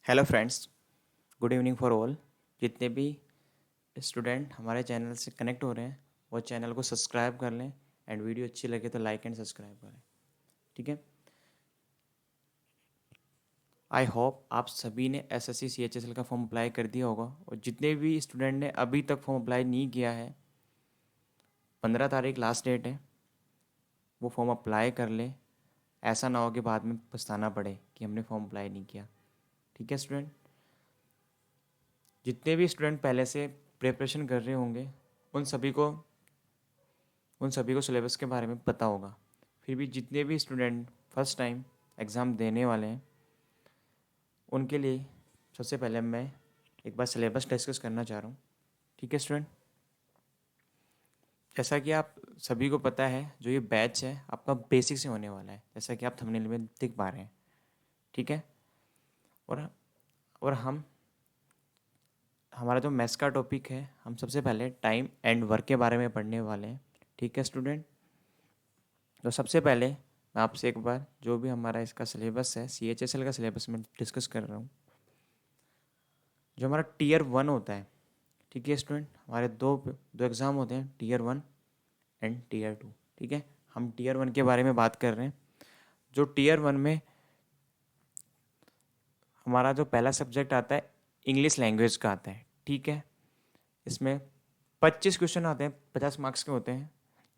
Hello friends, good evening for all. जितने भी student हमारे चैनल से कनेक्ट हो रहे हैं वो चैनल को सब्सक्राइब कर लें एंड वीडियो अच्छी लगे तो लाइक एंड सब्सक्राइब करें। ठीक है। आई होप आप सभी ने एसएससी सीएचएसएल का फॉर्म अप्लाई कर दिया होगा, और जितने भी स्टूडेंट ने अभी तक फॉर्म अप्लाई नहीं किया है, 15 तारीख लास्ट डेट है, वो फॉर्म अप्लाई कर लें। ऐसा ना हो कि बाद में पछताना पड़े कि हमने फॉर्म अप्लाई नहीं किया। ठीक है स्टूडेंट। जितने भी स्टूडेंट पहले से प्रिपरेशन कर रहे होंगे उन सभी को उन सभी को सिलेबस के बारे में पता होगा। फिर भी जितने भी स्टूडेंट फर्स्ट टाइम एग्ज़ाम देने वाले हैं उनके लिए सबसे पहले मैं एक बार सिलेबस डिस्कस करना चाह रहा हूँ। ठीक है स्टूडेंट। जैसा कि आप सभी को पता है, जो ये बैच है आपका बेसिक से होने वाला है, जैसा कि आप थंबनेल में देख पा रहे हैं। ठीक है। और और हमारा जो मैथ्स का टॉपिक है, हम सबसे पहले टाइम एंड वर्क के बारे में पढ़ने वाले हैं। ठीक है स्टूडेंट। तो सबसे पहले मैं आपसे एक बार जो भी हमारा इसका सिलेबस है, सीएचएसएल का सिलेबस में डिस्कस कर रहा हूँ। जो हमारा टीयर 1 होता है, ठीक है स्टूडेंट, हमारे दो दो एग्ज़ाम होते हैं, टीयर 1 एंड टीयर 2। ठीक है। हम टीयर 1 के बारे में बात कर रहे हैं। जो टीयर 1 में हमारा जो पहला सब्जेक्ट आता है, इंग्लिश लैंग्वेज का आता है। ठीक है। इसमें 25 क्वेश्चन आते हैं, 50 मार्क्स के होते हैं।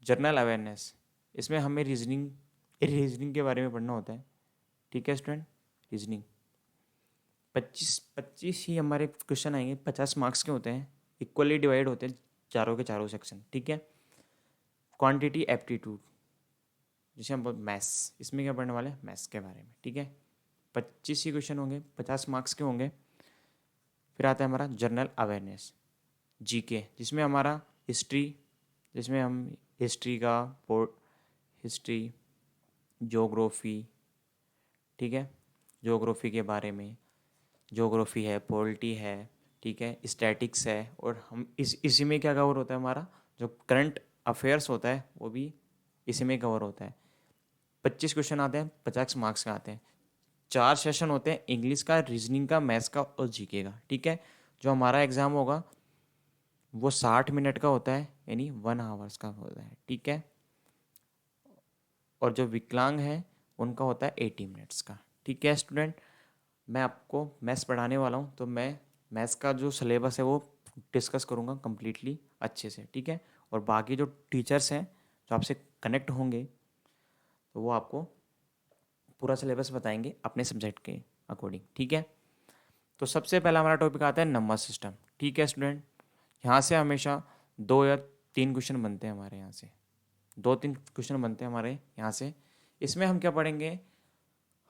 जनरल अवेयरनेस, इसमें हमें रीजनिंग रीजनिंग के बारे में पढ़ना होता है। ठीक है स्टूडेंट। रीजनिंग 25 ही हमारे क्वेश्चन आएंगे, 50 मार्क्स के होते हैं, इक्वली डिवाइड होते हैं चारों के चारों सेक्शन। ठीक है। क्वांटिटी एप्टीट्यूड, जिसे हम मैथ्स, इसमें क्या पढ़ने वाले हैं, मैथ्स के बारे में। ठीक है। 25 ही क्वेश्चन होंगे, 50 मार्क्स के होंगे। फिर आता है हमारा जनरल अवेयरनेस, जीके, जिसमें हमारा हिस्ट्री, जिसमें हम हिस्ट्री का हिस्ट्री, जोग्राफ़ी, ठीक है, जोग्राफ़ी के बारे में, जोग्राफ़ी है, पॉलिटी है, ठीक है, स्टैटिक्स है, और हम इसी में क्या कवर होता है, हमारा जो करंट अफेयर्स होता है वो भी इसी में कवर होता है। 25 क्वेश्चन आते हैं, 50 मार्क्स का आते हैं। 4 सेशन होते हैं, इंग्लिश का, रीजनिंग का, मैथ्स का और जीके का। ठीक है। जो हमारा एग्ज़ाम होगा वो 60 मिनट का होता है, यानी 1 आवर्स का होता है। ठीक है। और जो विकलांग है उनका होता है 80 मिनट्स का। ठीक है स्टूडेंट। मैं आपको मैथ्स पढ़ाने वाला हूँ, तो मैं मैथ्स का जो सिलेबस है वो डिस्कस करूँगा कम्प्लीटली अच्छे से। ठीक है। और बाकी जो टीचर्स हैं जो आपसे कनेक्ट होंगे तो वो आपको पूरा सिलेबस बताएंगे अपने सब्जेक्ट के अकॉर्डिंग। ठीक है। तो सबसे पहला हमारा टॉपिक आता है नंबर सिस्टम। ठीक है स्टूडेंट। यहाँ से हमेशा 2 या 3 क्वेश्चन बनते हैं हमारे यहाँ से, 2-3 क्वेश्चन बनते हैं हमारे यहाँ से। इसमें हम क्या पढ़ेंगे,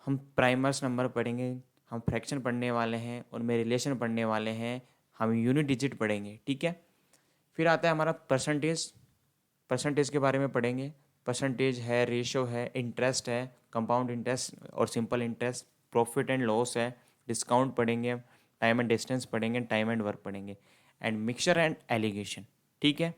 हम प्राइमर्स नंबर पढ़ेंगे, हम फ्रैक्शन पढ़ने वाले हैं, उनमें रिलेशन पढ़ने वाले हैं, हम यूनिट डिजिट पढ़ेंगे। ठीक है। फिर आता है हमारा परसेंटेज, परसेंटेज के बारे में पढ़ेंगे। परसेंटेज है, रेशो है, इंटरेस्ट है, कंपाउंड इंटरेस्ट और simple interest, profit and loss है, डिस्काउंट पढ़ेंगे, टाइम एंड डिस्टेंस पढ़ेंगे, टाइम एंड वर्क पढ़ेंगे, एंड मिक्सचर एंड एलिगेशन। ठीक है।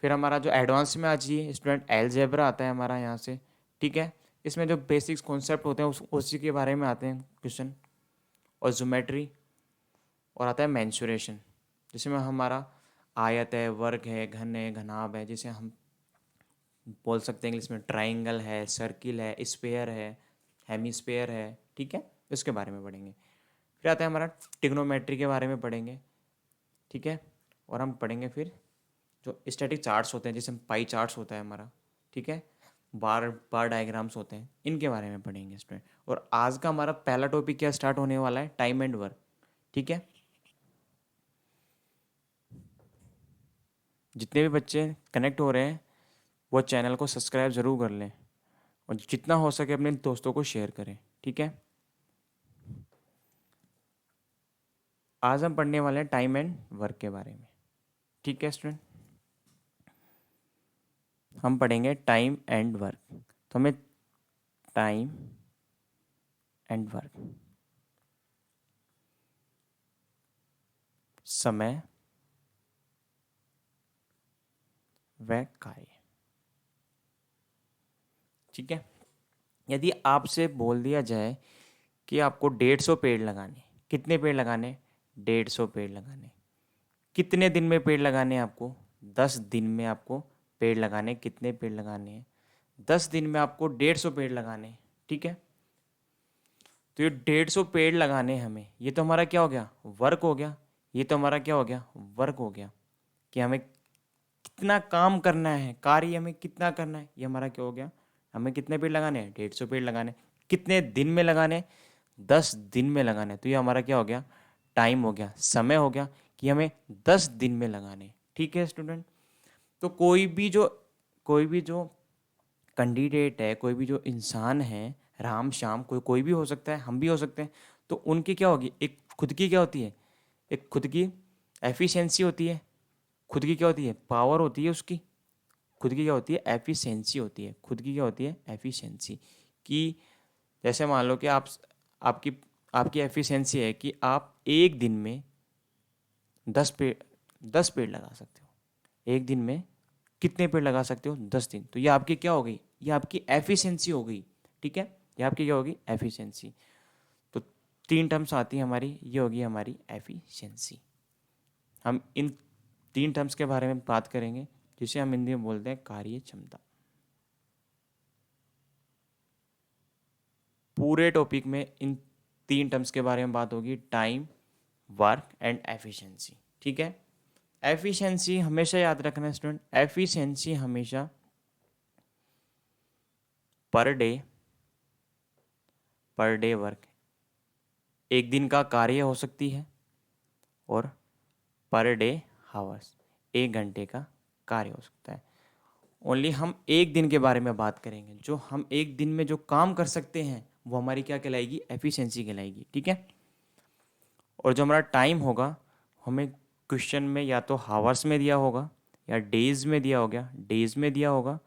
फिर हमारा जो एडवांस में आ जाइए स्टूडेंट, अलजेब्रा आता है हमारा यहाँ से। ठीक है। इसमें जो बेसिक्स कॉन्सेप्ट होते हैं उसी के बारे में आते हैं क्वेश्चन, और ज्योमेट्री, और आता है मेंसुरेशन, जिसमें हमारा आयत है, वर्ग है, घन है, घनाभ है, जिसे हम बोल सकते हैं इंग्लिश में ट्राइंगल है, सर्किल है, स्फेयर है, हेमीस्फेयर है। ठीक है। इसके बारे में पढ़ेंगे। फिर आता है हमारा ट्रिग्नोमेट्री के बारे में पढ़ेंगे। ठीक है। और हम पढ़ेंगे फिर जो स्टैटिक चार्ट्स होते हैं, जैसे पाई चार्ट्स होता है हमारा, ठीक है, बार बार डायग्राम्स होते हैं, इनके बारे में पढ़ेंगे स्टूडेंट। और आज का हमारा पहला टॉपिक क्या स्टार्ट होने वाला है, टाइम एंड वर्क। ठीक है। जितने भी बच्चे कनेक्ट हो रहे हैं वो चैनल को सब्सक्राइब ज़रूर कर लें, और जितना हो सके अपने दोस्तों को शेयर करें। ठीक है। आज हम पढ़ने वाले हैं टाइम एंड वर्क के बारे में। ठीक है स्टूडेंट। हम पढ़ेंगे टाइम एंड वर्क। तो हमें टाइम एंड वर्क, समय व कार्य। ठीक है। यदि आपसे बोल दिया जाए कि आपको 150 पेड़ लगाने, कितने पेड़ लगाने? 150 पेड़ लगाने। कितने दिन में पेड़ लगाने हैं आपको? 10 दिन में आपको पेड़ लगाने। कितने पेड़ लगाने हैं? 10 दिन में आपको 150 पेड़ लगाने हैं, ठीक है। तो ये 150 पेड़ लगाने हैं हमें, ये तो हमारा क्या हो गया? वर्क हो गया। ये तो हमारा क्या हो गया? वर्क हो गया कि हमें कितना काम करना है, कार्य हमें कितना करना है, ये हमारा क्या हो गया? हमें कितने पेड़ लगाने हैं? 150 पेड़ लगाने। कितने दिन में लगाने? 10 दिन में लगाने। तो ये हमारा क्या हो गया? टाइम हो गया, समय हो गया कि हमें 10 दिन में लगाने। ठीक है स्टूडेंट। तो कोई भी जो कैंडिडेट है, कोई भी जो इंसान है, राम श्याम कोई भी हो सकता है, हम भी हो सकते हैं, तो उनकी क्या होगी? एक खुद की क्या होती है? एक खुद की एफिशिएंसी होती है। खुद की क्या होती है? पावर होती है उसकी। खुद की क्या होती है? एफिशिएंसी होती है। खुद की क्या होती है? एफिशिएंसी। कि जैसे मान लो कि आपकी आपकी एफिशिएंसी है कि आप एक दिन में 10 पेड़ 10 पेड़ लगा सकते हो। एक दिन में कितने पेड़ लगा सकते हो? 10 दिन। तो ये आपकी क्या हो गई? ये आपकी एफिशिएंसी हो गई। ठीक है, ये आपकी क्या होगी? एफिशिएंसी। तो 3 टर्म्स आती है हमारी, ये होगी हमारी एफिशिएंसी। हम इन 3 टर्म्स के बारे में बात करेंगे, जिसे हम हिंदी में बोलते हैं कार्य क्षमता। पूरे टॉपिक में इन 3 टर्म्स के बारे में बात होगी, टाइम, वर्क एंड एफिशिएंसी। ठीक है। एफिशिएंसी हमेशा याद रखना है स्टूडेंट, एफिशिएंसी हमेशा पर डे वर्क, एक दिन का कार्य हो सकती है, और पर डे हावर्स, 1 घंटे का कार्य हो सकता है। ओनली हम एक दिन के बारे में बात करेंगे। जो हम एक दिन में जो काम कर सकते हैं वो हमारी क्या कहलाएगी? एफिशिएंसी कहलाएगी। ठीक है। और जो हमारा टाइम होगा, हमें क्वेश्चन में या तो हावर्स में दिया होगा, या डेज में दिया हो गया, डेज में दिया होगा,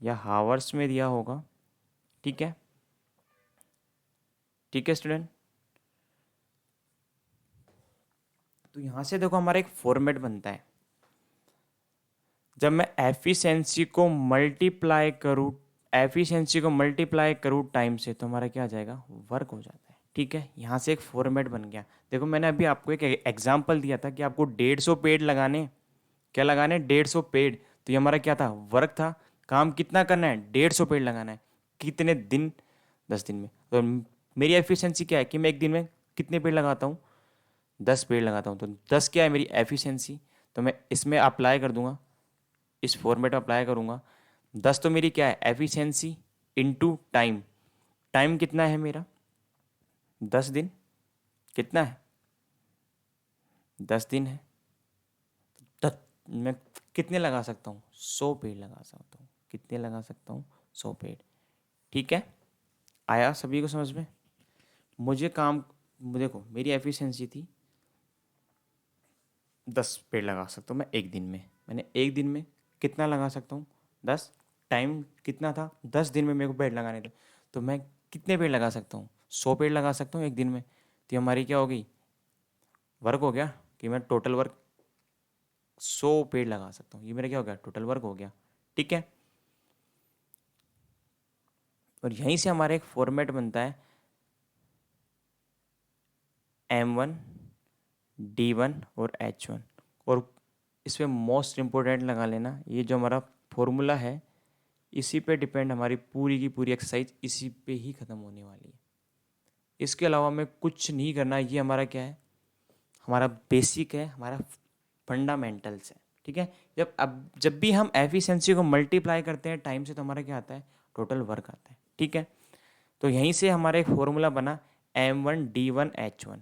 या हावर्स में दिया होगा। ठीक है, ठीक है स्टूडेंट। तो यहाँ से देखो हमारा एक फॉर्मेट बनता है। जब मैं एफिशिएंसी को मल्टीप्लाई करूँ टाइम से, तो हमारा क्या आ जाएगा? वर्क हो जाता है। ठीक है, यहाँ से एक फॉर्मेट बन गया। देखो मैंने अभी आपको एक एग्जांपल दिया था कि आपको 150 पेड़ लगाने। क्या लगाने? 150 पेड़। तो ये हमारा क्या था? वर्क था। काम कितना करना है? 150 पेड़ लगाना है। कितने दिन? 10 दिन में। तो मेरी एफिशिएंसी क्या है कि मैं एक दिन में कितने पेड़ लगाता हूँ? 10 पेड़ लगाता हूँ। तो 10 क्या है मेरी एफिशिएंसी? तो मैं इसमें अप्लाई कर दूंगा, इस फॉर्मेट में अप्लाई करूंगा। 10 तो मेरी क्या है? Efficiency into time. टाइम कितना है मेरा? 10 दिन। कितना है? 10 दिन है। मैं कितने लगा सकता हूँ? 100 पेड़ लगा सकता हूँ। कितने लगा सकता हूँ? 100 पेड़। ठीक है, आया सभी को समझ में? मुझे काम, देखो मेरी एफिशिएंसी थी 10 पेड़ लगा सकता हूँ मैं एक दिन में। मैंने एक दिन में कितना लगा सकता हूँ? 10। टाइम कितना था? 10 दिन में मेरे को पेड़ लगाने थे। तो मैं कितने पेड़ लगा सकता हूँ? 100 पेड़ लगा सकता हूँ एक दिन में। तो हमारी क्या हो गई? वर्क हो गया कि मैं टोटल वर्क 100 पेड़ लगा सकता हूँ। ये मेरा क्या हो गया? टोटल वर्क हो गया। ठीक है। और यहीं से हमारा एक फॉर्मेट बनता है, M1, D1 और H1। और इसमें मोस्ट इम्पोर्टेंट लगा लेना, ये जो हमारा फॉर्मूला है, इसी पे डिपेंड हमारी पूरी की पूरी एक्सरसाइज, इसी पे ही ख़त्म होने वाली है। इसके अलावा हमें कुछ नहीं करना। ये हमारा क्या है? हमारा बेसिक है, हमारा फंडामेंटल्स है। ठीक है। जब भी हम एफिशिएंसी को मल्टीप्लाई करते हैं टाइम से, तो हमारा क्या आता है? टोटल वर्क आता है। ठीक है। तो यहीं से हमारा एक फॉर्मूला बना, M1D1H1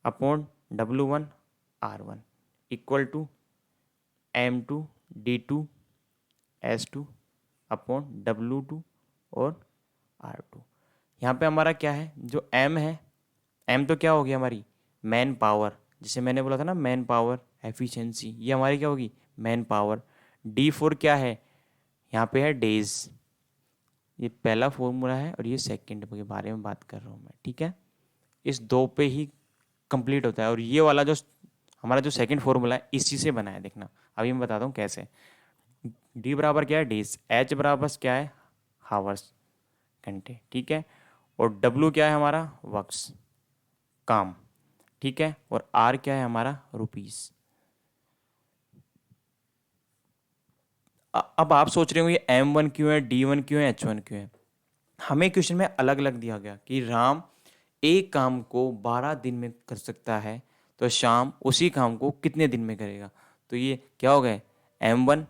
upon W1R1 equal to M2D2S2 upon W2 और R2। यहाँ पे हमारा क्या है? जो M है, M तो क्या होगी हमारी? Man power. जैसे मैंने बोला था ना, मैन पावर एफिशिएंसी, ये हमारी क्या होगी? Man power. D4 क्या है? यहाँ पे है डेज। ये पहला फॉर्मूला है और ये सेकंड के बारे में बात कर रहा हूँ मैं। ठीक है, इस दो पे ही कंप्लीट होता है। और ये वाला जो हमारा जो सेकंड फॉर्मूला है, इसी से बना है। देखना अभी मैं बताता हूँ कैसे। डी बराबर क्या है? डेज। एच बराबर क्या है? हावर्स, घंटे। ठीक है। और डब्ल्यू क्या है हमारा? वर्क्स। काम, ठीक है, और आर क्या है हमारा, रुपीस। अब आप सोच रहे हो ये M1 क्यों है, D1 क्यों है, H1 क्यों है। हमें क्वेश्चन में अलग अलग दिया गया कि राम एक काम को 12 दिन में कर सकता है, तो श्याम उसी काम को कितने दिन में करेगा। तो ये क्या हो गया, M1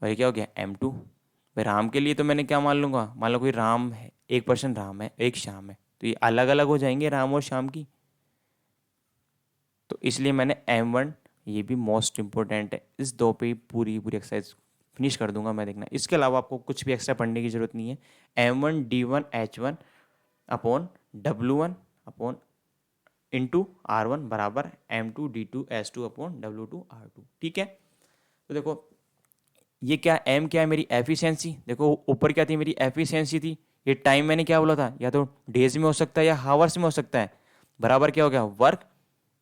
और ये क्या हो गया M2। भाई राम के लिए तो मैंने क्या मान लूंगा, मान लो कोई राम है, एक पर्सन राम है, एक श्याम है, तो ये अलग अलग हो जाएंगे राम और श्याम की। तो इसलिए मैंने M1, ये भी मोस्ट इंपॉर्टेंट है, इस दो पे ही पूरी पूरी एक्सरसाइज फिनिश कर दूंगा मैं, देखना। इसके अलावा आपको कुछ भी एक्स्ट्रा पढ़ने की जरूरत नहीं है। M1 D1 H1 upon W1 upon into R1 बराबर M2 D2 S2 upon W2 R2, ठीक है। तो देखो ये क्या, M क्या है मेरी एफिशिएंसी, देखो ऊपर क्या थी मेरी एफिशिएंसी थी, ये टाइम मैंने क्या बोला था, या तो डेज में हो सकता है या हावर्स में हो सकता है, बराबर क्या हो गया, वर्क,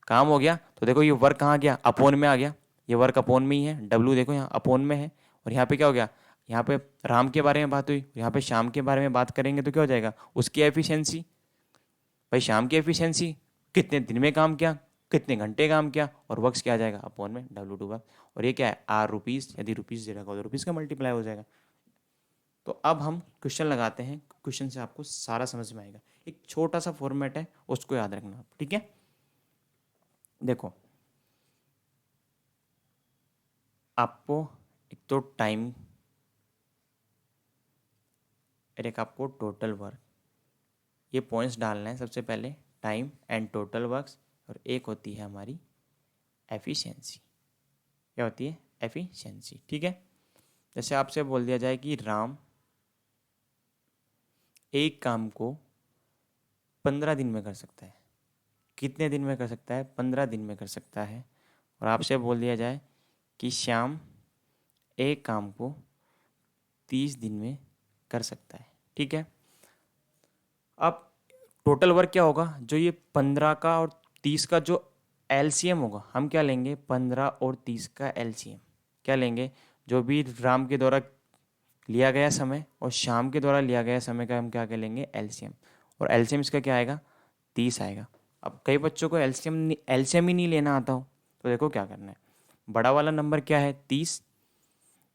काम हो गया। तो देखो ये वर्क कहाँ गया, अपोन में आ गया, ये वर्क अपोन में ही है, डब्लू देखो यहाँ अपोन में है। और यहाँ पे क्या हो गया, यहाँ पे राम के बारे में बात हुई, यहाँ पे शाम के बारे में बात करेंगे तो क्या हो जाएगा, उसकी एफिशिएंसी। भाई शाम की एफिशिएंसी, कितने दिन में काम किया, कितने घंटे काम किया, और वर्क्स क्या आ जाएगा अपोन में W2 वर्क। और ये क्या है आर रुपीज़, यदि रुपीज़ दे रखा हो तो रुपीज़ का मल्टीप्लाई हो जाएगा। तो अब हम क्वेश्चन लगाते हैं, क्वेश्चन से आपको सारा समझ में आएगा। एक छोटा सा फॉर्मेट है, उसको याद रखना आप, ठीक है। देखो आपको एक तो टाइम और एक आपको टोटल वर्क, ये पॉइंट्स डालना है सबसे पहले, टाइम एंड टोटल वर्क्स, और एक होती है हमारी एफिशिएंसी। क्या होती है, एफिशिएंसी, ठीक है। जैसे आपसे बोल दिया जाए कि राम एक काम को 15 दिन में कर सकता है, कितने दिन में कर सकता है, 15 दिन में कर सकता है। और आपसे बोल दिया जाए कि श्याम एक काम को 30 दिन में कर सकता है, ठीक है। अब टोटल वर्क क्या होगा, जो ये 15 का और 30 का जो एलसीएम होगा, हम क्या लेंगे, 15 और 30 का एलसीएम क्या लेंगे, जो भी राम के द्वारा लिया गया समय और शाम के द्वारा लिया गया समय का हम क्या कर लेंगे, एलसीएम। और एलसीएम इसका क्या आएगा, 30 आएगा। अब कई बच्चों को एलसीएम एलसीएम ही नहीं लेना आता हो, तो देखो क्या करना है, बड़ा वाला नंबर क्या है 30,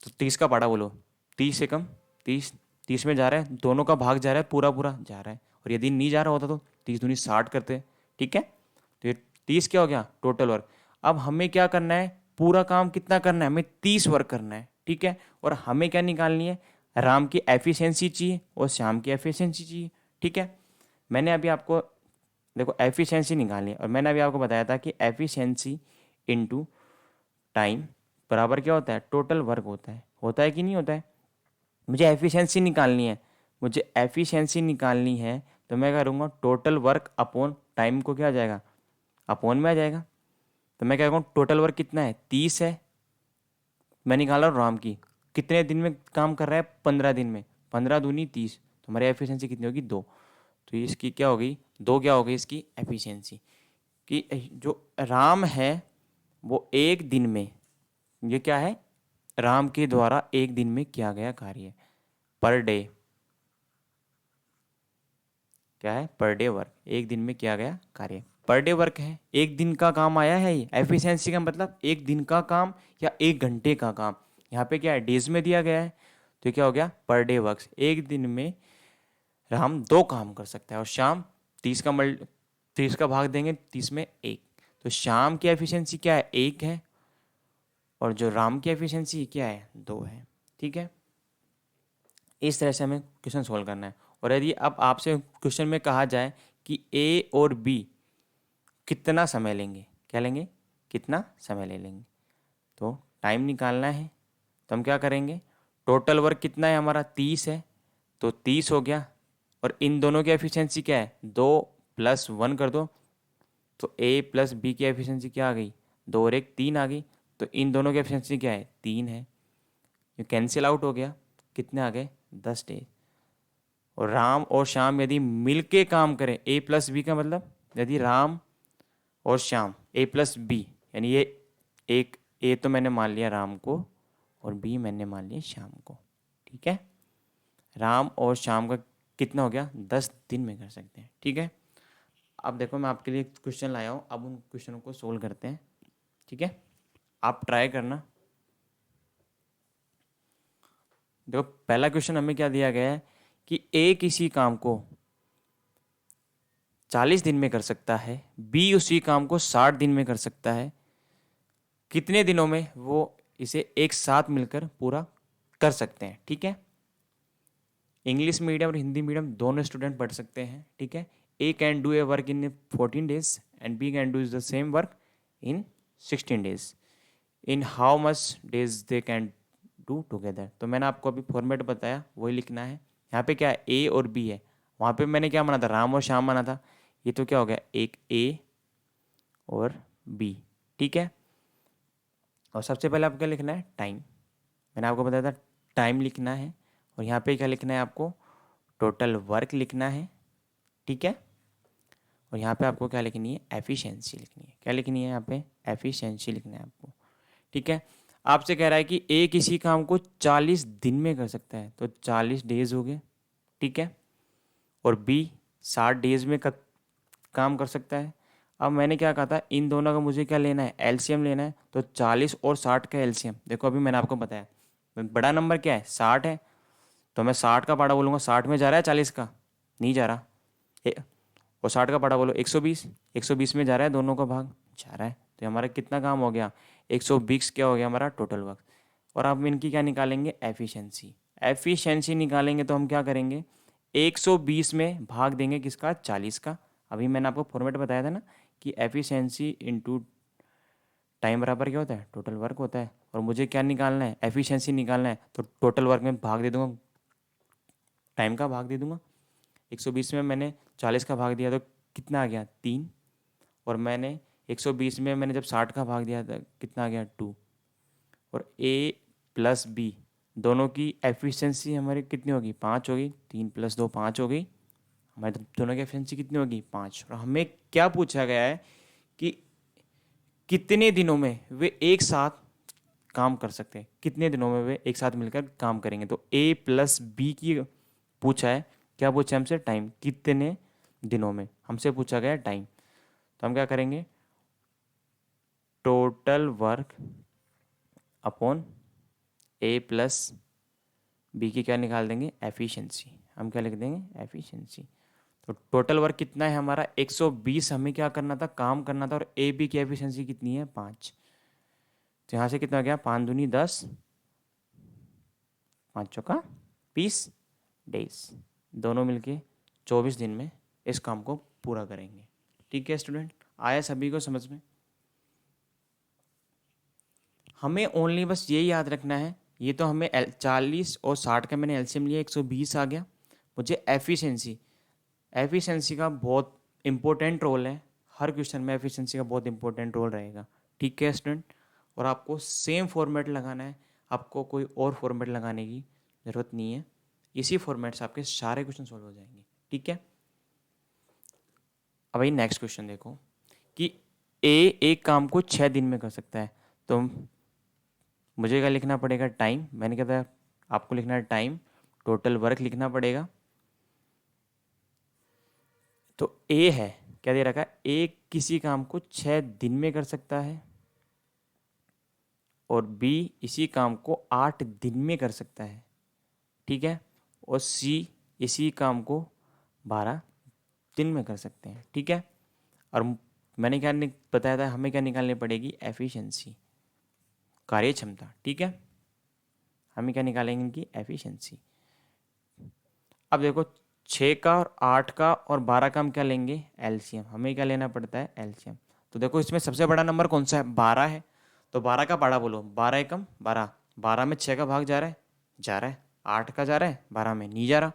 तो 30 का बड़ा बोलो, 30 से कम 30, 30 में जा रहा है, दोनों का भाग जा रहा है, पूरा पूरा जा रहा है। और यदि नहीं जा रहा होता तो 30 दूनी 60 करते, ठीक है। तो ये 30 क्या हो गया टोटल वर्क। अब हमें क्या करना है, पूरा काम कितना करना है, हमें 30 वर्क करना है, ठीक है। और हमें क्या निकालनी है, राम की एफिशिएंसी चाहिए और श्याम की एफिशिएंसी चाहिए, ठीक है। मैंने अभी आपको देखो एफिशिएंसी निकालनी है, और मैंने अभी आपको बताया था कि एफिशिएंसी इनटू टाइम बराबर क्या होता है, टोटल वर्क होता है कि नहीं होता है। मुझे एफिशिएंसी निकालनी है, मुझे एफिशिएंसी निकालनी है, तो मैं करूँगा टोटल वर्क अपॉन टाइम को क्या आ जाएगा, अपॉन में आ जाएगा। तो मैं क्या करूँ, टोटल वर्क कितना है 30 है, मैं निकाल रहा हूँ राम की, कितने दिन में काम कर रहा है, 15 दिन में, 15 दूनी 30, तो हमारी एफिशिएंसी कितनी होगी 2। तो ये इसकी क्या होगी, 2 क्या होगी इसकी एफिशिएंसी, कि जो राम है वो एक दिन में, ये क्या है, राम के द्वारा एक दिन में किया गया कार्य, पर डे, क्या है, पर डे वर्क, एक दिन में किया गया कार्य पर डे वर्क है, एक दिन का काम आया है। ये एफिशिएंसी का मतलब एक दिन का काम या एक घंटे का काम, यहाँ पे क्या है डेज में दिया गया है, तो क्या हो गया पर डे वर्क्स, एक दिन में राम 2 काम कर सकता है, और शाम 30 का भाग देंगे 30 में 1, तो शाम की एफिशिएंसी क्या है 1 है, और जो राम की एफिशिएंसी क्या है 2 है, ठीक है। इस तरह से हमें क्वेश्चन सोल्व करना है। और यदि अब आपसे क्वेश्चन में कहा जाए कि ए और बी कितना समय लेंगे, क्या लेंगे, कितना समय ले लेंगे, तो टाइम निकालना है, तो हम क्या करेंगे, टोटल वर्क कितना है हमारा 30 है, तो 30 हो गया, और इन दोनों की एफिशिएंसी क्या है 2 + 1 कर दो, तो ए प्लस बी की एफिशिएंसी क्या आ गई, 2 और 1 3 आ गई, तो इन दोनों की एफिशिएंसी क्या है 3 है, ये कैंसिल आउट हो गया, कितने आ गए 10 डेज। और राम और श्याम यदि मिलके काम करें, ए प्लस बी का मतलब यदि राम और श्याम ए प्लस बी, यानी ये एक ए तो मैंने मान लिया राम को और बी मैंने मान लिया श्याम को, ठीक है। राम और श्याम का कितना हो गया 10 दिन में कर सकते हैं, ठीक है। अब देखो मैं आपके लिए क्वेश्चन लाया हूँ, अब उन क्वेश्चनों को सोल्व करते हैं, ठीक है। आप ट्राई करना। देखो पहला क्वेश्चन हमें क्या दिया गया है कि ए किसी काम को 40 दिन में कर सकता है, बी उसी काम को 60 दिन में कर सकता है, कितने दिनों में वो इसे एक साथ मिलकर पूरा कर सकते हैं, ठीक है। इंग्लिश मीडियम और हिंदी मीडियम दोनों स्टूडेंट पढ़ सकते हैं, ठीक है। A can do a work in 14 days and B can do the same work in 16 days. In how much days they can do together. तो मैंने आपको अभी फॉर्मेट बताया, वही लिखना है। यहाँ पे क्या है, ए और बी है। वहाँ पे मैंने क्या माना था, राम और श्याम माना था। ये तो क्या हो गया, एक ए और बी, ठीक है। और सबसे पहले आपको क्या लिखना है, टाइम। मैंने आपको बताया था टाइम लिखना है। और यहाँ पे क्या लिखना है आपको, टोटल वर्क लिखना है, ठीक है। और यहाँ पे आपको क्या लिखनी है, एफिशिएंसी लिखनी है। क्या लिखनी है यहाँ पे, एफिशिएंसी लिखना है आपको, ठीक है। आपसे कह रहा है कि ए किसी काम को 40 दिन में कर सकता है, तो 40 डेज हो गए, ठीक है। और बी 60 डेज में काम कर सकता है। अब मैंने क्या कहा था, इन दोनों का मुझे क्या लेना है, एलसीएम लेना है। तो 40 और 60 का एलसीएम, देखो अभी मैंने आपको बताया बड़ा नंबर क्या है, 60 है। तो मैं 60 का पाड़ा बोलूँगा, 60 में जा रहा है 40 का, नहीं जा रहा। और 60 का पाड़ा बोलो 120, 120 में जा रहा है दोनों का भाग, जा रहा है। तो हमारा कितना काम हो गया, 120 क्या हो गया हमारा टोटल वर्क। और अब इनकी क्या निकालेंगे, एफिशिएंसी। एफिशिएंसी निकालेंगे तो हम क्या करेंगे, 120 में भाग देंगे किसका, 40 का। अभी मैंने आपको फॉर्मेट बताया था ना कि एफिशिएंसी इंटू टाइम बराबर क्या होता है, टोटल वर्क होता है। और मुझे क्या निकालना है, एफिशिएंसी निकालना है। तो टोटल वर्क में भाग दे दूंगा, टाइम का भाग दे दूंगा। 120 में मैंने 40 का भाग दिया तो कितना आ गया, 3। और मैंने 120 में मैंने जब 60 का भाग दिया था कितना आ गया, 2। और ए प्लस बी दोनों की एफिशिएंसी हमारी कितनी होगी, 5 होगी। 3 + 2 5 हो गई। हमारे दोनों की एफिशिएंसी कितनी होगी, 5। और हमें क्या पूछा गया है कि कितने दिनों में वे एक साथ काम कर सकते हैं, कितने दिनों में वे एक साथ मिलकर काम करेंगे। तो ए प्लस बी की पूछा है, क्या पूछा है हमसे, टाइम, कितने दिनों में हमसे पूछा गया टाइम। तो हम क्या करेंगे, टोटल वर्क अपॉन ए प्लस बी की क्या निकाल देंगे, एफिशिएंसी। हम क्या लिख देंगे, एफिशिएंसी। तो टोटल वर्क कितना है हमारा, 120 हमें क्या करना था, काम करना था। और ए बी की एफिशिएंसी कितनी है, 5। तो यहाँ से कितना गया, 5 दूनी 10, 5 चौका 20 डेज, दोनों मिलके 24 दिन में इस काम को पूरा करेंगे, ठीक है स्टूडेंट। आया सभी को समझ में। हमें ओनली बस ये याद रखना है, ये तो हमें 40 और 60 का मैंने एलसीएम लिया, 120 आ गया। मुझे एफिशिएंसी, एफिशिएंसी का बहुत इंपॉर्टेंट रोल है। हर क्वेश्चन में एफिशिएंसी का बहुत इंपॉर्टेंट रोल रहेगा, ठीक है स्टूडेंट। और आपको सेम फॉर्मेट लगाना है, आपको कोई और फॉर्मेट लगाने की ज़रूरत नहीं है। इसी फॉर्मेट से आपके सारे क्वेश्चन सॉल्व हो जाएंगे, ठीक है। अब भाई नेक्स्ट क्वेश्चन देखो कि ए एक काम को 6 दिन में कर सकता है। तो मुझे क्या लिखना पड़ेगा, टाइम। मैंने क्या था, आपको लिखना है टाइम, टोटल वर्क लिखना पड़ेगा। तो ए है, क्या दे रखा है, ए किसी काम को 6 दिन में कर सकता है और बी इसी काम को 8 दिन में कर सकता है, ठीक है। और सी इसी काम को 12 दिन में कर सकते हैं, ठीक है। और मैंने क्या बताया था, हमें क्या निकालनी पड़ेगी, एफिशिएंसी, कार्य क्षमता, ठीक है। हमें क्या निकालेंगे, इनकी एफिशिएंसी। अब देखो 6 का और 8 का और 12 का हम क्या लेंगे, एलसीएम। हमें क्या लेना पड़ता है, एलसीएम। तो देखो इसमें सबसे बड़ा नंबर कौन सा है, 12 है। तो 12 का पाड़ा बोलो, 12 एकम 12, 12 में 6 का भाग जा रहा है, जा रहा है। 8 का जा रहा है, 12 में नहीं जा रहा।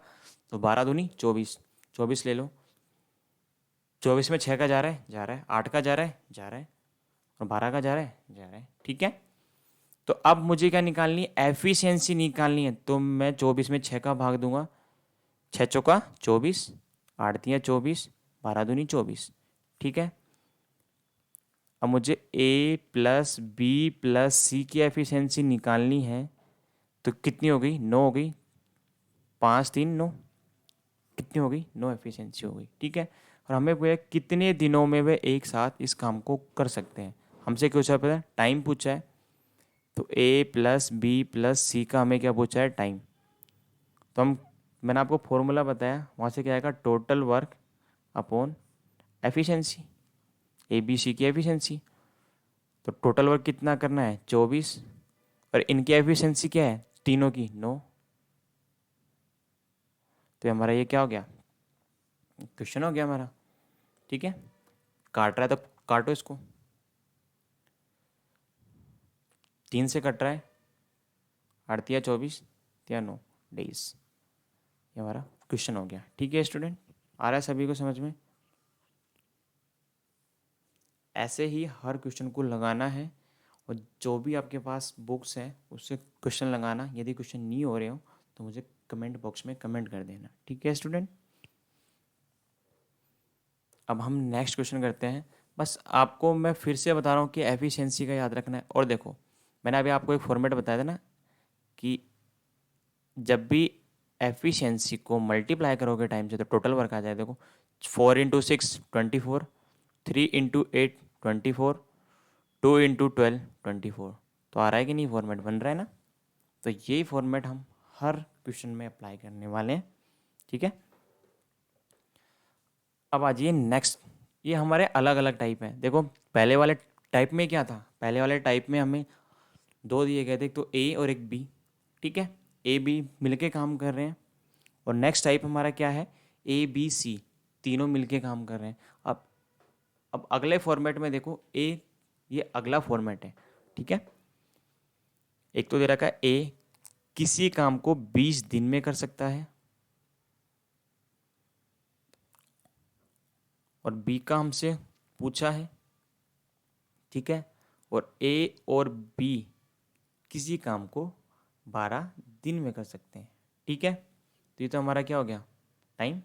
तो 12 दूनी 24, 24 ले लो। 24 में 6 का जा रहा है, जा रहा है। 8 का जा रहा है, जा रहा है। और 12 का जा रहा है, जा रहा है, ठीक है। तो अब मुझे क्या निकालनी है, एफिशिएंसी निकालनी है। तो मैं 24 में 6 का भाग दूंगा, 6 चौका 24, 8 तियाँ 24, 12 दूनी 24, ठीक है। अब मुझे ए प्लस बी प्लस सी की एफिशिएंसी निकालनी है। तो कितनी हो गई, 9 हो गई। 5 3 9, कितनी हो गई, 9 एफिशिएंसी हो गई, ठीक है। और हमें पूछा है कितने दिनों में वे एक साथ इस काम को कर सकते हैं। हमसे क्या पूछा है, पता है, टाइम पूछा है। तो ए प्लस बी प्लस सी का हमें क्या पूछा है, टाइम। तो मैंने आपको फॉर्मूला बताया, वहाँ से क्या आएगा, total work upon efficiency, A B C की एफिशिएंसी। तो टोटल वर्क कितना करना है, 24, और इनकी एफिशिएंसी क्या है, तीनों की 9। तो हमारा ये क्या हो गया, क्वेश्चन हो गया हमारा। ठीक है, काट रहा है तो काटो इसको, 3 से कट रहा है, 8 या 24 या 9 डेज। ये हमारा क्वेश्चन हो गया। ठीक है स्टूडेंट, आ रहा है सभी को समझ में। ऐसे ही हर क्वेश्चन को लगाना है, और जो भी आपके पास बुक्स हैं उससे क्वेश्चन लगाना। यदि क्वेश्चन नहीं हो रहे हो तो मुझे कमेंट बॉक्स में कमेंट कर देना। ठीक है स्टूडेंट, अब हम नेक्स्ट क्वेश्चन करते हैं। बस आपको मैं फिर से बता रहा हूँ कि एफिशिएंसी का याद रखना है। और देखो, मैंने अभी आपको एक फॉर्मेट बताया था ना, कि जब भी एफिशिएंसी को मल्टीप्लाई करोगे टाइम से तो टोटल वर्क आ जाए। देखो, 4 × 6 24, 3 × 8 24, 2 × 12 24। तो आ रहा है कि नहीं, फॉर्मेट बन रहा है ना। तो यही फॉर्मेट हम हर क्वेश्चन में अप्लाई करने वाले हैं। ठीक है, अब आ जाइए नेक्स्ट। ये हमारे अलग अलग टाइप हैं। देखो, पहले वाले टाइप में क्या था, पहले वाले टाइप में हमें दो दिए गए थे, एक तो ए और एक बी। ठीक है, ए बी मिलके काम कर रहे हैं। और नेक्स्ट टाइप हमारा क्या है, ए बी सी, तीनों मिलके काम कर रहे हैं। अब अगले फॉर्मेट में देखो, ए, ये अगला फॉर्मेट है। ठीक है, एक तो दे रखा है ए किसी काम को 20 दिन में कर सकता है, और बी का हमसे पूछा है। ठीक है, और ए और बी किसी काम को 12 दिन में कर सकते हैं। ठीक है, तो ये तो हमारा क्या हो गया, टाइम।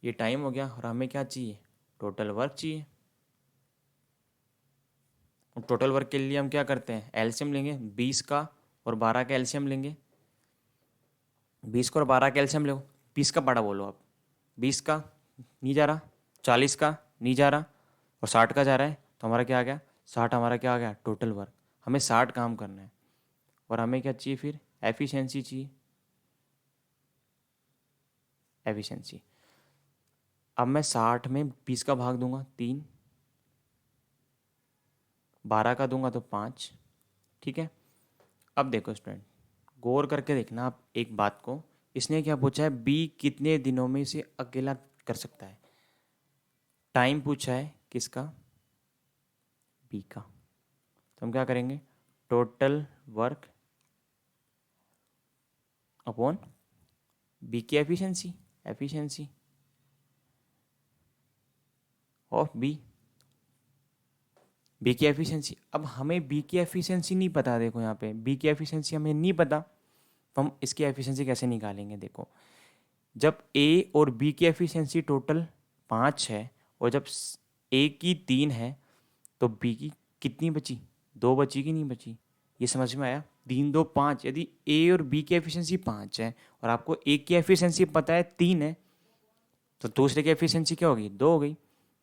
ये टाइम हो गया, और हमें क्या चाहिए, टोटल वर्क चाहिए। और टोटल वर्क के लिए हम क्या करते हैं, एलसीएम लेंगे 20 का और 12 का एलसीएम लेंगे। 20 का और 12 का एलसीएम लो, 20 का बड़ा बोलो आप, 20 का नहीं जा रहा, 40 का नहीं जा रहा, और 60 का जा रहा है। तो हमारा क्या आ गया, 60 हमारा क्या आ गया, टोटल वर्क। हमें 60 काम करना है, और हमें क्या चाहिए फिर, एफिशिएंसी चाहिए, एफिशिएंसी। अब मैं 60 में 20 का भाग दूंगा 3, 12 का दूंगा तो 5। ठीक है, अब देखो स्टूडेंट, गौर करके देखना आप एक बात को। इसने क्या पूछा है, बी कितने दिनों में इसे अकेला कर सकता है। टाइम पूछा है किसका, बी का। तो हम क्या करेंगे, टोटल वर्क अपॉन बी की efficiency, efficiency of B, B की एफिशिएंसी। अब हमें बी की एफिशिएंसी नहीं पता, देखो यहाँ पे बी की एफिशिएंसी हमें नहीं पता, तो हम इसकी एफिशिएंसी कैसे निकालेंगे। देखो, जब ए और बी की एफिशिएंसी टोटल 5 है, और जब ए की 3 है, तो बी की कितनी बची, 2 बची कि नहीं बची। ये समझ में आया, 3 2 5। यदि ए और बी की एफिशिएंसी 5 है, और आपको ए की एफिशिएंसी पता है 3 है, तो दूसरे की एफिशिएंसी क्या होगी, 2 हो गई।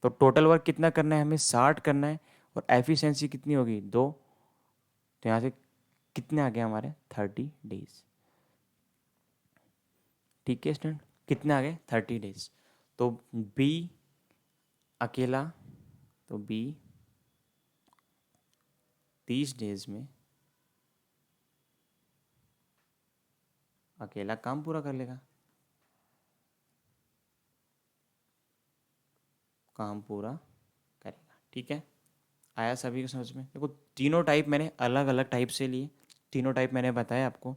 तो टोटल वर्क कितना करना है, हमें 60 करना है, और एफिशिएंसी कितनी होगी, 2। तो यहाँ से कितने आ गए हमारे, 30 डेज। ठीक है स्टूडेंट, कितने आ गए, 30 डेज। तो बी अकेला, तो बी 30 डेज में अकेला काम पूरा कर लेगा, काम पूरा करेगा। ठीक है, आया सभी को समझ में। देखो, तीनों टाइप मैंने अलग अलग टाइप से लिए, तीनों टाइप मैंने बताया आपको।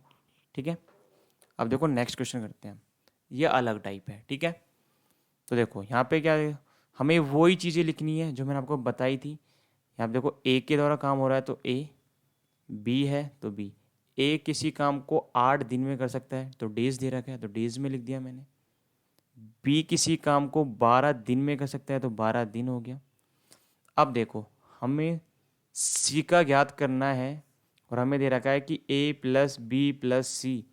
ठीक है, अब देखो नेक्स्ट क्वेश्चन करते हैं। ये अलग टाइप है। ठीक है, तो देखो यहाँ पे क्या है, हमें वही चीज़ें लिखनी है जो मैंने आपको बताई थी। यहाँ पे देखो, ए के द्वारा काम हो रहा है तो ए, बी है तो बी। ए किसी काम को 8 दिन में कर सकता है, तो डेज दे रखा है तो डेज में लिख दिया मैंने। बी किसी काम को 12 दिन में कर सकता है, तो 12 दिन हो गया। अब देखो, हमें सी का ज्ञात करना है, और हमें दे रखा है कि ए प्लस बी प्लस सी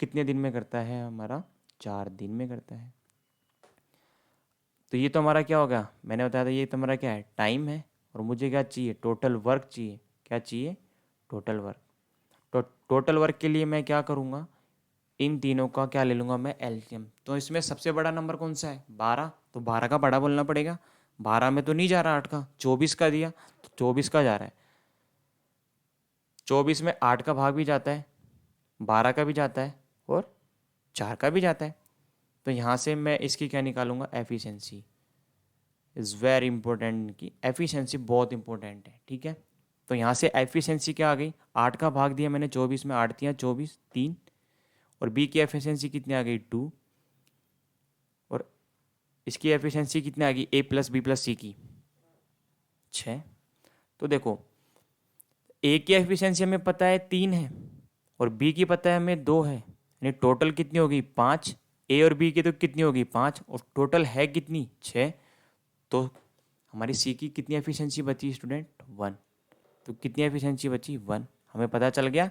कितने दिन में करता है हमारा 4 दिन में करता है। तो ये तो हमारा क्या होगा, मैंने बताया था ये तो हमारा क्या है, टाइम है। और मुझे क्या चाहिए, टोटल वर्क चाहिए। क्या चाहिए, टोटल वर्क। तो टोटल वर्क के लिए मैं क्या करूँगा, इन तीनों का क्या ले लूँगा मैं, एलसीएम। तो इसमें सबसे बड़ा नंबर कौन सा है, 12, तो 12 का बड़ा बोलना पड़ेगा। 12 में तो नहीं जा रहा 8 का, 24 का दिया तो 24 का जा रहा है। 24 में 8 का भाग भी जाता है, 12 का भी जाता है और 4 का भी जाता है। तो यहाँ से मैं इसकी क्या निकालूंगा, एफिशिएंसी। इज़ वेरी इंपॉर्टेंट, की एफिशिएंसी बहुत इंपॉर्टेंट है, ठीक है। तो यहाँ से एफिशिएंसी क्या आ गई, 8 का भाग दिया मैंने 24 में, 8 दिया 24, 3। और बी की एफिशिएंसी कितनी आ गई, 2। और इसकी एफिशिएंसी कितनी आ गई, ए प्लस बी प्लस सी की, 6। तो देखो ए की एफिशिएंसी हमें पता है 3 है और बी की पता है हमें 2 है, यानी टोटल कितनी होगी, 5। ए और बी की तो कितनी होगी, 5, और टोटल है कितनी, 6। तो हमारी सी की कितनी एफिशिएंसी बची स्टूडेंट, 1। तो कितनी एफिशिएंसी बची, 1। हमें पता चल गया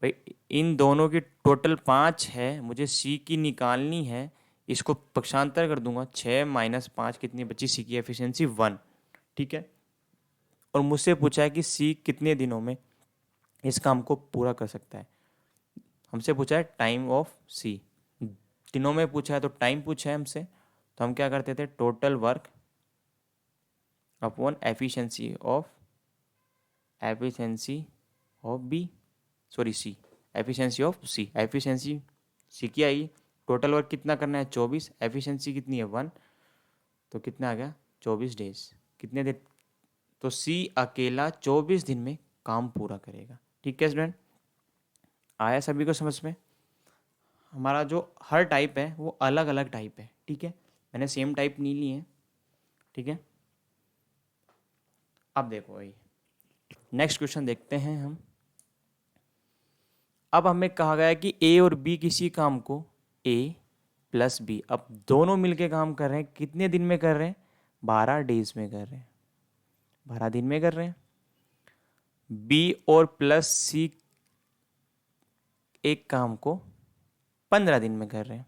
भाई इन दोनों की टोटल 5 है, मुझे सी की निकालनी है। इसको पक्षांतर कर दूंगा, 6 माइनस 5 कितनी बची, सी की एफिशिएंसी 1, ठीक है। और मुझसे पूछा है कि सी कितने दिनों में इस काम को पूरा कर सकता है। हमसे पूछा है टाइम ऑफ सी, दिनों में पूछा है तो टाइम पूछा है हमसे, तो हम क्या करते थे, total work upon efficiency of B, sorry C, efficiency of C. Efficiency C की आई, टोटल वर्क कितना करना है, 24, एफिशिएंसी कितनी है, 1। तो कितना आ गया, 24 डेज। कितने दिन, तो सी अकेला 24 दिन में काम पूरा करेगा, ठीक है स्टूडेंट। आया सभी को समझ में। हमारा जो हर टाइप है वो अलग अलग टाइप है, ठीक है। मैंने सेम टाइप नहीं ली है, ठीक है। अब देखो भाई नेक्स्ट क्वेश्चन देखते हैं हम। अब हमें कहा गया है कि ए और बी किसी काम को, ए प्लस बी, अब दोनों मिलके काम कर रहे हैं, कितने दिन में कर रहे हैं, 12 डेज में कर रहे हैं, 12 दिन में कर रहे हैं। बी और प्लस सी एक काम को 15 दिन में कर रहे हैं,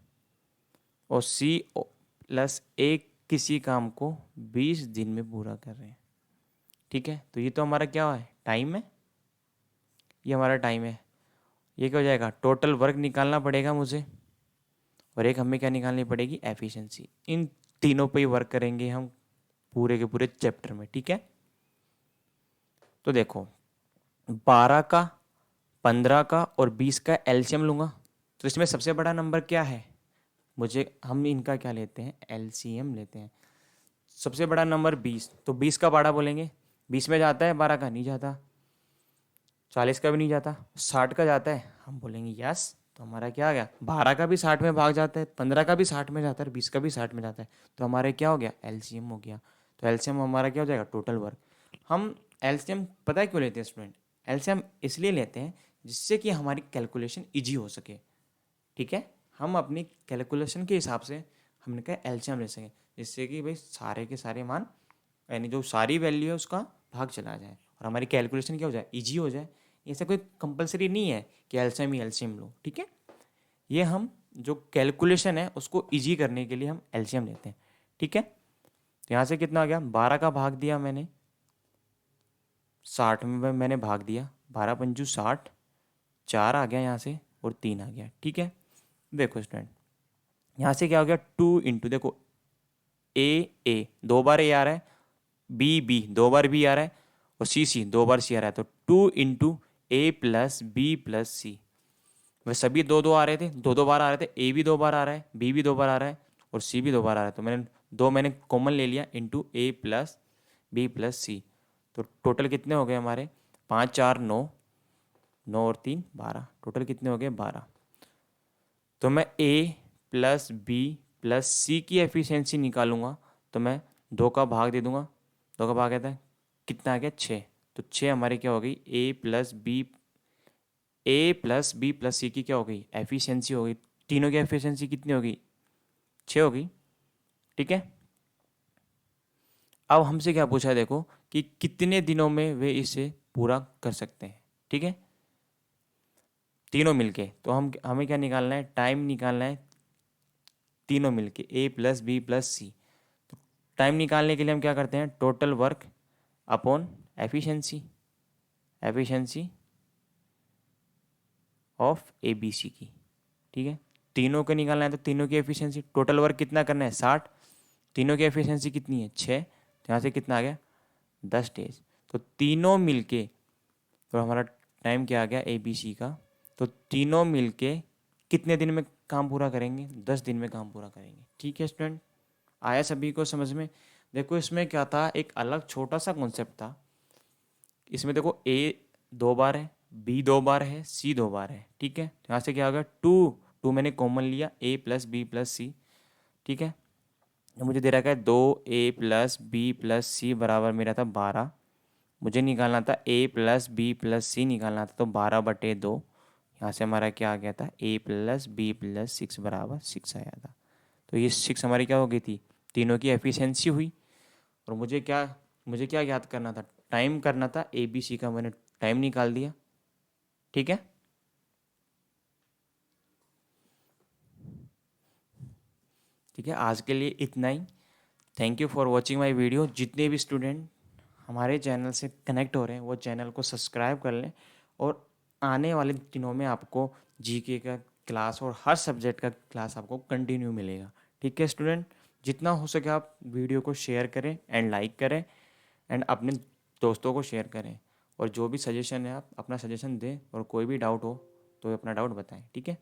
और सी प्लस ए किसी काम को 20 दिन में पूरा कर रहे हैं, ठीक है। तो ये तो हमारा क्या है, टाइम है, ये हमारा टाइम है। ये क्या हो जाएगा, टोटल वर्क निकालना पड़ेगा मुझे, और एक हमें क्या निकालनी पड़ेगी, एफिशिएंसी। इन तीनों पे ही वर्क करेंगे हम पूरे के पूरे चैप्टर में, ठीक है। तो देखो 12 का, 15 का और 20 का एलसीएम लूँगा, तो इसमें सबसे बड़ा नंबर क्या है, मुझे हम इनका क्या लेते हैं, एलसीएम लेते हैं। सबसे बड़ा नंबर 20, तो 20 का बड़ा बोलेंगे, 20 में जाता है, 12 का नहीं जाता, 40 का भी नहीं जाता, 60 का जाता है, हम बोलेंगे यस। तो हमारा क्या आ गया, 12 का भी 60 में भाग जाता है, 15 का भी 60 में जाता है, 20 का भी 60 में जाता है। तो हमारे क्या हो गया, एलसीएम हो गया। तो एलसीएम हमारा क्या हो जाएगा, टोटल वर्क। हम एलसीएम पता है क्यों लेते हैं स्टूडेंट, एलसीएम इसलिए लेते हैं जिससे कि हमारी कैलकुलेशन ईजी हो सके, ठीक है। हम अपनी कैलकुलेशन के हिसाब से हमने कहा एलसीएम ले सकें, जिससे कि भाई सारे के सारे मान, यानी जो सारी वैल्यू है उसका भाग चला जाए और हमारी कैलकुलेशन क्या हो जाए, ईजी हो जाए। ऐसा कोई कंपलसरी नहीं है कि एलसीएम ही एलसीएम लो, ठीक है। ये हम जो कैलकुलेशन है उसको ईजी करने के लिए हम एलसीएम लेते हैं, ठीक है। तो यहाँ से कितना आ गया, 12 का भाग दिया मैंने, 60 में मैंने भाग दिया, 12 पंजू 60, 4 आ गया यहाँ से और 3 आ गया, ठीक है। देखो स्टूडेंट यहाँ से क्या हो गया, 2 इंटू, देखो ए 2 बार ए आ रहा है, बी 2 बार बी आ रहा है, और सी 2 बार सी आ रहा है। तो 2 इंटू ए प्लस बी प्लस सी, वह सभी 2 2 आ रहे थे, 2 2 बार आ रहे थे, ए भी 2 बार आ रहा है, बी भी 2 बार आ रहा है और सी भी 2 बार आ रहा है। तो मैंने कॉमन ले लिया, इंटू ए प्लस बी प्लस सी। तो टोटल कितने हो गए हमारे, 5 4 9, 9 और 3 12, टोटल कितने हो गए, 12। तो मैं ए प्लस बी प्लस सी की एफिशिएंसी निकालूंगा, तो मैं 2 का भाग दे दूंगा, 2 का भाग कहता है कितना आ गया, 6। तो 6 हमारी क्या हो गई, ए प्लस बी प्लस सी की क्या हो गई, एफिशिएंसी हो गई। तीनों की एफिशिएंसी कितनी होगी, 6 होगी, ठीक है। अब हमसे क्या पूछा है, देखो कि कितने दिनों में वे इसे पूरा कर सकते हैं, ठीक है, तीनों मिलके। तो हमें क्या निकालना है, टाइम निकालना है तीनों मिलके A plus B plus C. तो टाइम निकालने के लिए हम क्या करते हैं, total work upon efficiency, efficiency of A B C की। ठीक है, तीनों को निकालना है तो तीनों की एफिशिएंसी, टोटल वर्क कितना करना है 60, तीनों की एफिशिएंसी कितनी है 6, तो यहाँ से कितना आ गया 10 डेज। तो तीनों मिलके, तो हमारा टाइम क्या आ गया ए बी सी का, तो तीनों मिलके कितने दिन में काम पूरा करेंगे, 10 दिन में काम पूरा करेंगे। ठीक है स्टूडेंट, आया सभी को समझ में। देखो इसमें क्या था, एक अलग छोटा सा कॉन्सेप्ट था। इसमें देखो ए 2 बार है, बी 2 बार है, सी 2 बार है। ठीक है, तो यहाँ से क्या होगा 2, 2 मैंने कॉमन लिया, ए प्लस बी प्लस सी। ठीक है, तो मुझे दे रखा है 2 a + b + c बराबर मेरा था 12। मुझे निकालना था a + b + c निकालना था, तो 12/2। यहाँ से हमारा क्या आ गया था, a + b + 6 बराबर 6 आया था। तो ये 6 हमारी क्या हो गई थी, तीनों की एफिशिएंसी हुई। और मुझे क्या याद करना था, टाइम करना था ए बी सी का, मैंने टाइम निकाल दिया। ठीक है, ठीक है, आज के लिए इतना ही। Thank you for watching my video. जितने भी स्टूडेंट हमारे चैनल से कनेक्ट हो रहे हैं वो चैनल को सब्सक्राइब कर लें, और आने वाले दिनों में आपको जीके का क्लास और हर सब्जेक्ट का क्लास आपको कंटिन्यू मिलेगा। ठीक है स्टूडेंट, जितना हो सके आप वीडियो को शेयर करें एंड लाइक करें एंड अपने दोस्तों को शेयर करें। और जो भी सजेशन है आप अपना सजेशन दें, और कोई भी डाउट हो तो अपना डाउट बताएं। ठीक है।